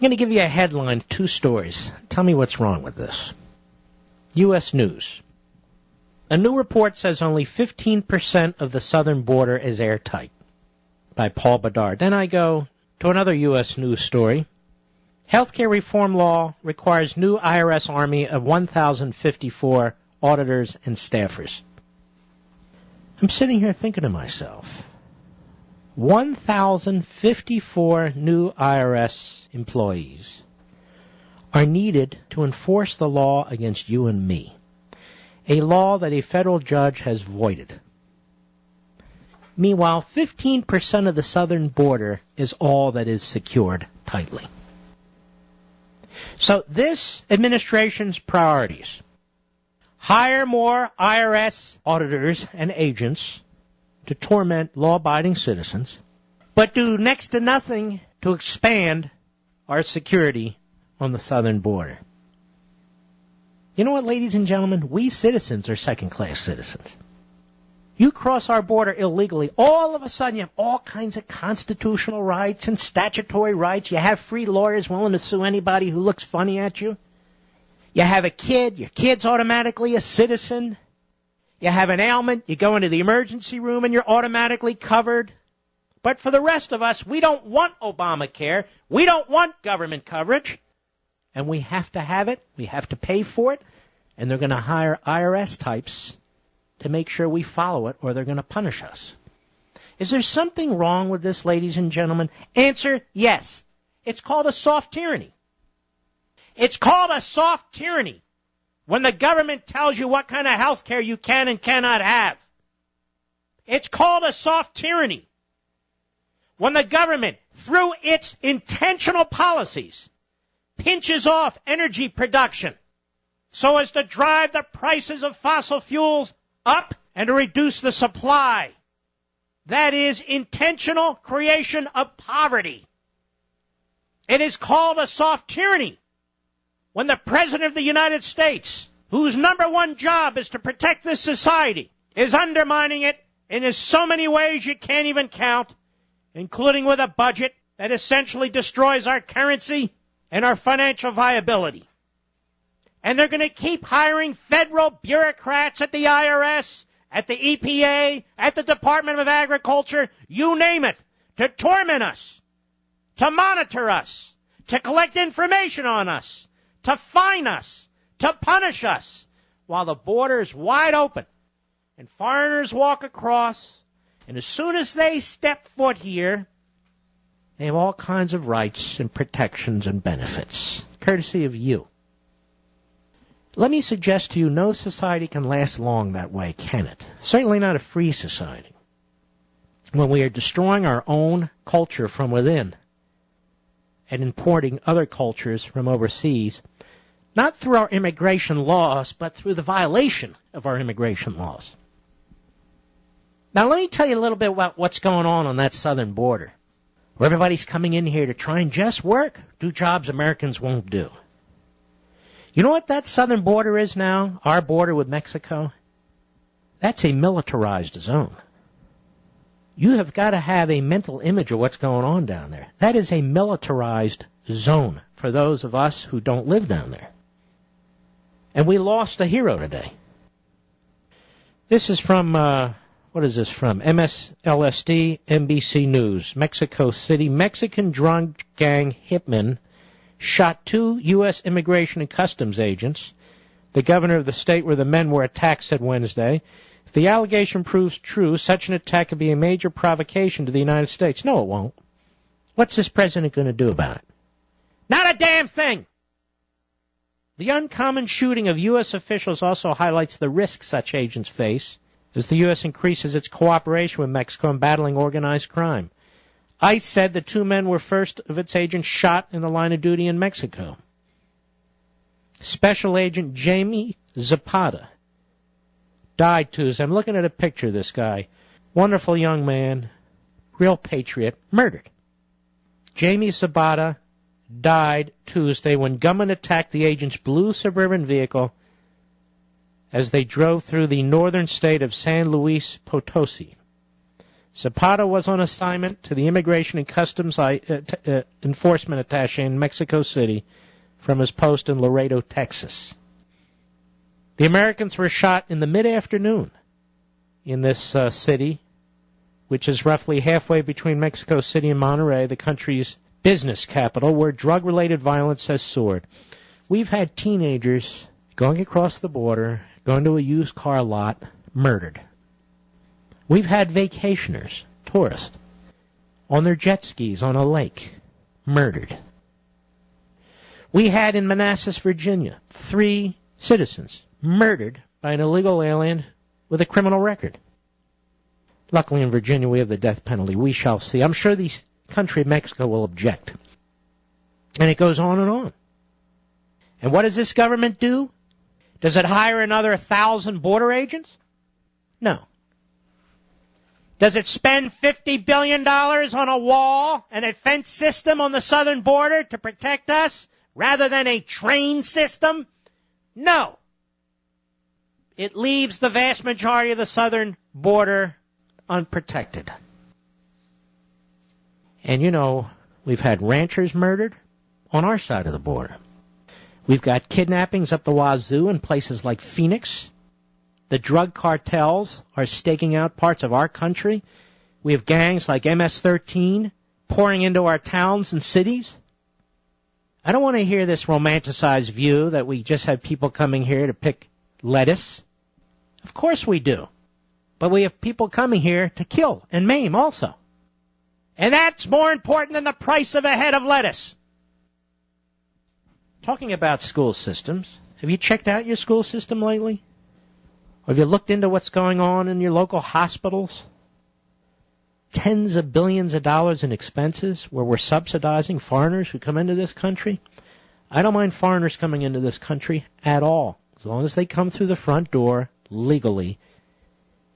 I'm going to give you a headline, 2 stories. Tell me what's wrong with this. U.S. News. A new report says only 15% of the southern border is airtight, by Paul Bedard. Then I go to another U.S. News story. Healthcare reform law requires new IRS army of 1,054 auditors and staffers. I'm sitting here thinking to myself, 1,054 new IRS employees are needed to enforce the law against you and me, a law that a federal judge has voided. Meanwhile, 15% of the southern border is all that is secured tightly. So this administration's priorities: hire more IRS auditors and agents to torment law-abiding citizens, but do next to nothing to expand our security on the southern border. You know what, ladies and gentlemen? We citizens are second-class citizens. You cross our border illegally, all of a sudden you have all kinds of constitutional rights and statutory rights. You have free lawyers willing to sue anybody who looks funny at you. You have a kid, your kid's automatically a citizen. You have an ailment, you go into the emergency room and you're automatically covered. But for the rest of us, we don't want Obamacare. We don't want government coverage. And we have to have it. We have to pay for it. And they're going to hire IRS types to make sure we follow it, or they're going to punish us. Is there something wrong with this, ladies and gentlemen? Answer, yes. It's called a soft tyranny. It's called a soft tyranny when the government tells you what kind of health care you can and cannot have. It's called a soft tyranny when the government, through its intentional policies, pinches off energy production so as to drive the prices of fossil fuels up and to reduce the supply. That is intentional creation of poverty. It is called a soft tyranny when the President of the United States, whose number one job is to protect this society, is undermining it in so many ways you can't even count, including with a budget that essentially destroys our currency and our financial viability. And they're going to keep hiring federal bureaucrats at the IRS, at the EPA, at the Department of Agriculture, you name it, to torment us, to monitor us, to collect information on us, to fine us, to punish us, while the border is wide open and foreigners walk across, and as soon as they step foot here, they have all kinds of rights and protections and benefits, courtesy of you. Let me suggest to you, no society can last long that way, can it? Certainly not a free society. When we are destroying our own culture from within and importing other cultures from overseas, not through our immigration laws, but through the violation of our immigration laws. Now, let me tell you a little bit about what's going on that southern border, where everybody's coming in here to try and just work, do jobs Americans won't do. You know what that southern border is now, our border with Mexico? That's a militarized zone. You have got to have a mental image of what's going on down there. That is a militarized zone for those of us who don't live down there. And we lost a hero today. This is from, what is this from? MSLSD, NBC News, Mexico City. Mexican drug gang hitman shot 2 U.S. Immigration and Customs agents. The governor of the state where the men were attacked said Wednesday, if the allegation proves true, such an attack could be a major provocation to the United States. No, it won't. What's this president going to do about it? Not a damn thing. The uncommon shooting of U.S. officials also highlights the risks such agents face as the U.S. increases its cooperation with Mexico in battling organized crime. ICE said the 2 men were first of its agents shot in the line of duty in Mexico. Special Agent Jamie Zapata died Tuesday. I'm looking at a picture of this guy. Wonderful young man, real patriot, murdered. Jamie Zapata died Tuesday when gunmen attacked the agent's blue suburban vehicle as they drove through the northern state of San Luis Potosi. Zapata was on assignment to the Immigration and Customs Enforcement Attaché in Mexico City from his post in Laredo, Texas. The Americans were shot in the mid-afternoon in this city, which is roughly halfway between Mexico City and Monterrey, the country's business capital, where drug-related violence has soared. We've had teenagers going across the border, going to a used car lot, murdered. We've had vacationers, tourists, on their jet skis on a lake, murdered. We had in Manassas, Virginia, 3 citizens murdered by an illegal alien with a criminal record. Luckily in Virginia we have the death penalty. We shall see. I'm sure the country of Mexico will object. And it goes on and on. And what does this government do? Does it hire another 1,000 border agents? No. Does it spend $50 billion on a wall and a fence system on the southern border to protect us rather than a train system? No. It leaves the vast majority of the southern border unprotected. And you know, we've had ranchers murdered on our side of the border. We've got kidnappings up the wazoo in places like Phoenix. The drug cartels are staking out parts of our country. We have gangs like MS-13 pouring into our towns and cities. I don't want to hear this romanticized view that we just have people coming here to pick lettuce. Of course we do. But we have people coming here to kill and maim also. And that's more important than the price of a head of lettuce. Talking about school systems, have you checked out your school system lately? Have you looked into what's going on in your local hospitals? Tens of billions of dollars in expenses where we're subsidizing foreigners who come into this country. I don't mind foreigners coming into this country at all, as long as they come through the front door legally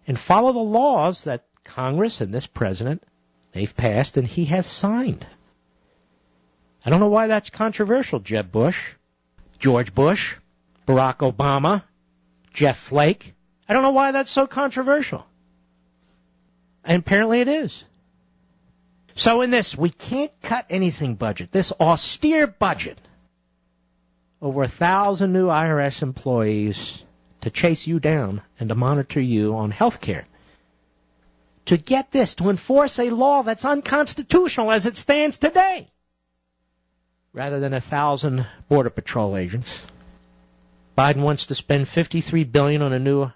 and follow the laws that Congress and this president, they've passed and he has signed. I don't know why that's controversial, Jeb Bush, George Bush, Barack Obama, Jeff Flake. I don't know why that's so controversial. And apparently it is. So in this we can't cut anything budget, this austere budget, over 1,000 new IRS employees to chase you down and to monitor you on health care. To get this, to enforce a law that's unconstitutional as it stands today, rather than 1,000 Border Patrol agents. Biden wants to spend $53 billion on a new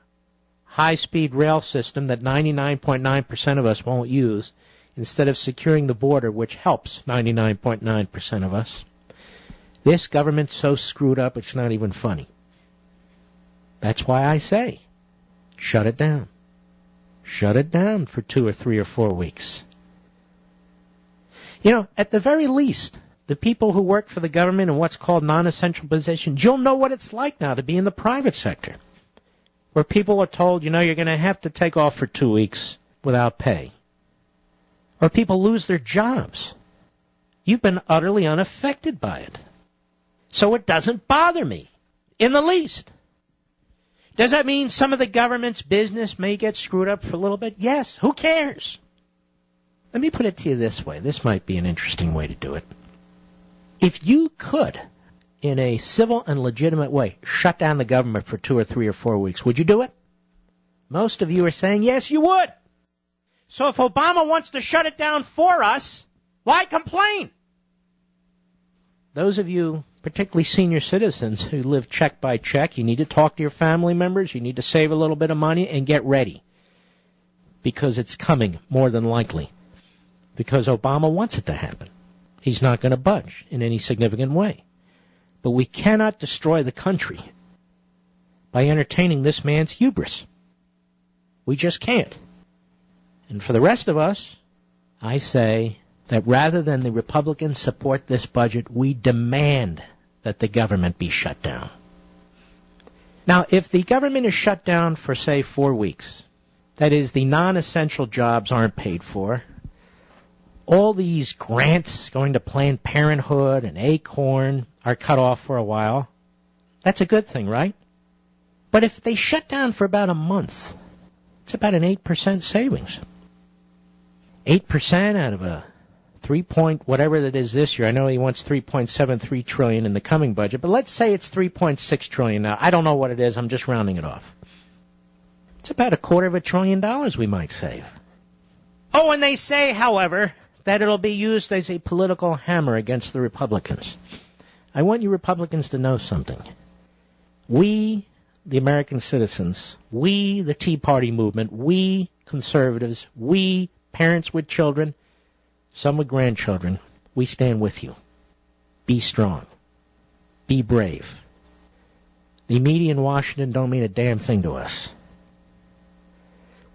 high-speed rail system that 99.9% of us won't use, instead of securing the border, which helps 99.9% of us. This government's so screwed up it's not even funny. That's why I say, shut it down. Shut it down for 2 or 3 or 4 weeks. You know, at the very least, the people who work for the government in what's called non-essential positions, you'll know what it's like now to be in the private sector, where people are told, you know, you're going to have to take off for 2 weeks without pay. Or people lose their jobs. You've been utterly unaffected by it. So it doesn't bother me in the least. Does that mean some of the government's business may get screwed up for a little bit? Yes. Who cares? Let me put it to you this way. This might be an interesting way to do it. If you could, in a civil and legitimate way, shut down the government for 2 or 3 or 4 weeks, would you do it? Most of you are saying, yes, you would. So if Obama wants to shut it down for us, why complain? Those of you, particularly senior citizens who live check by check, you need to talk to your family members, you need to save a little bit of money and get ready. Because it's coming, more than likely. Because Obama wants it to happen. He's not going to budge in any significant way. But we cannot destroy the country by entertaining this man's hubris. We just can't. And for the rest of us, I say that rather than the Republicans support this budget, we demand that the government be shut down. Now, if the government is shut down for, say, 4 weeks, that is, the non-essential jobs aren't paid for, all these grants going to Planned Parenthood and Acorn are cut off for a while, that's a good thing, right? But if they shut down for about a month, it's about an 8% savings. 8% out of a 3 point whatever that is this year. I know he wants 3.73 trillion in the coming budget, but let's say it's 3.6 trillion now. I don't know what it is. I'm just rounding it off. It's about $250 billion we might save. Oh, and they say, however, that it'll be used as a political hammer against the Republicans. I want you Republicans to know something. We, the American citizens, we, the Tea Party movement, we, conservatives, we, parents with children, some with grandchildren, we stand with you. Be strong. Be brave. The media in Washington don't mean a damn thing to us.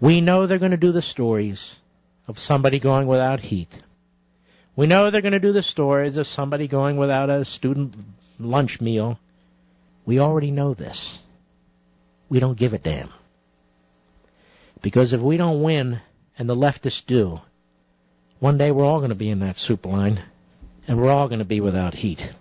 We know they're going to do the stories of somebody going without heat. We know they're going to do the stories of somebody going without a student lunch meal. We already know this. We don't give a damn. Because if we don't win, and the leftists do, one day we're all going to be in that soup line, and we're all going to be without heat.